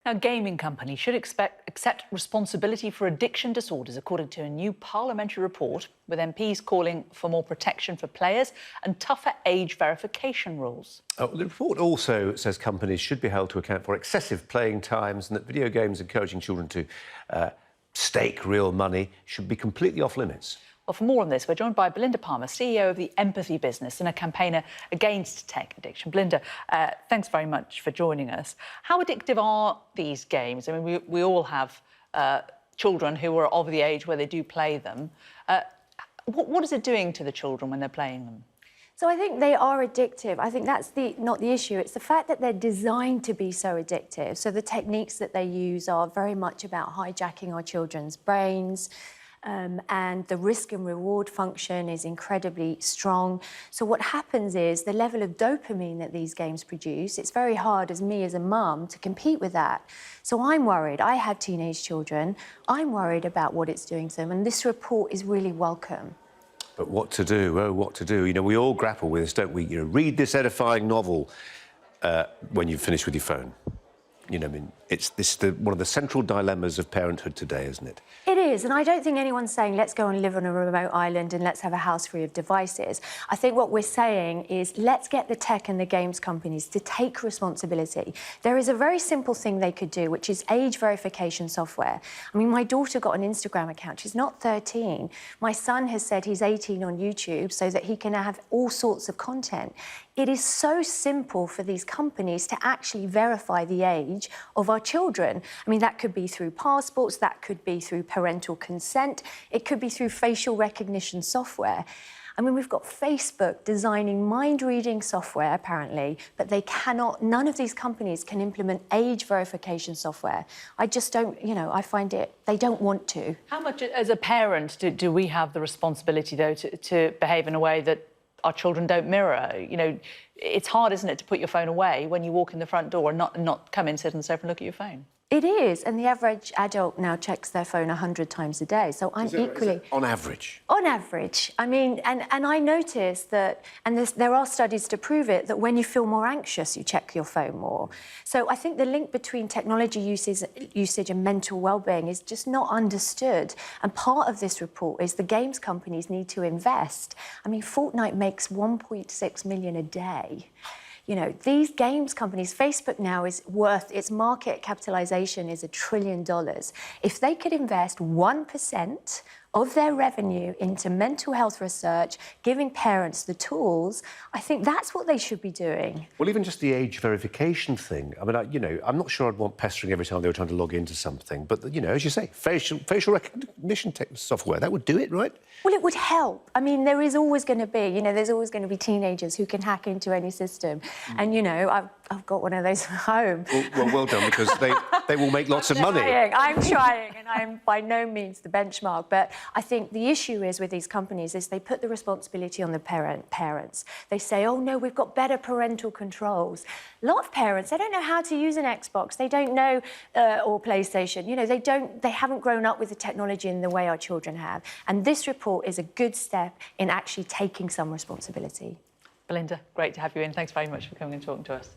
Now, gaming companies should accept responsibility for addiction disorders, according to a new parliamentary report, with MPs calling for more protection for players and tougher age verification rules. The report also says companies should be held to account for excessive playing times and that video games encouraging children to stake real money should be completely off limits. Well, for more on this, we're joined by Belinda Parmar, CEO of the Empathy business and a campaigner against tech addiction. Belinda, thanks very much for joining us. How addictive are these games? I mean, we all have children who are of the age where they do play them. What is it doing to the children when they're playing them? So I think they are addictive. I think that's not the issue. It's the fact that they're designed to be so addictive. So the techniques that they use are very much about hijacking our children's brains, and the risk and reward function is incredibly strong. So what happens is the level of dopamine that these games produce, it's very hard as a mum to compete with that. So I'm worried. I have teenage children. I'm worried about what it's doing to them, and this report is really welcome. But what to do? Oh, what to do? You know, we all grapple with this, don't we? You know, read this edifying novel when you've finished with your phone. You know, I mean, it's one of the central dilemmas of parenthood today, isn't it? It is, and I don't think anyone's saying let's go and live on a remote island and let's have a house free of devices. I think what we're saying is let's get the tech and the games companies to take responsibility. There is a very simple thing they could do, which is age verification software. I mean, my daughter got an Instagram account. She's not 13. My son has said he's 18 on YouTube so that he can have all sorts of content. It is so simple for these companies to actually verify the age of our children. I mean, that could be through passports, that could be through parental consent, it could be through facial recognition software. I mean, we've got Facebook designing mind-reading software, apparently, but they cannot, none of these companies can implement age verification software. I just don't, you know, I find they don't want to. How much, as a parent, do we have the responsibility, though, to behave in a way that our children don't mirror? You know, it's hard, isn't it, to put your phone away when you walk in the front door and not come in, sit on the sofa and look at your phone? It is, and the average adult now checks their phone 100 times a day, so I'm equally... On average? On average. I mean, and I notice that, and there are studies to prove it, that when you feel more anxious, you check your phone more. So I think the link between technology usage and mental well-being is just not understood, and part of this report is the games companies need to invest. I mean, Fortnite makes 1.6 million a day. You know, these games companies, Facebook now is worth, its market capitalization is $1 trillion. If they could invest 1% of their revenue into mental health research, giving parents the tools, I think that's what they should be doing. Well, even just the age verification thing. I mean, you know, I'm not sure I'd want pestering every time they were trying to log into something. But, you know, as you say, facial recognition software, that would do it, right? Well, it would help. I mean, there is always going to be, you know, there's always going to be teenagers who can hack into any system. And, you know, I've got one of those at home. Well done, because they will make lots of money. I'm trying, and I'm by no means the benchmark. But I think the issue is with these companies is they put the responsibility on the parents. They say, oh, no, we've got better parental controls. A lot of parents, they don't know how to use an Xbox. They don't know, or PlayStation. You know, they haven't grown up with the technology in the way our children have. And this report is a good step in actually taking some responsibility. Belinda, great to have you in. Thanks very much for coming and talking to us.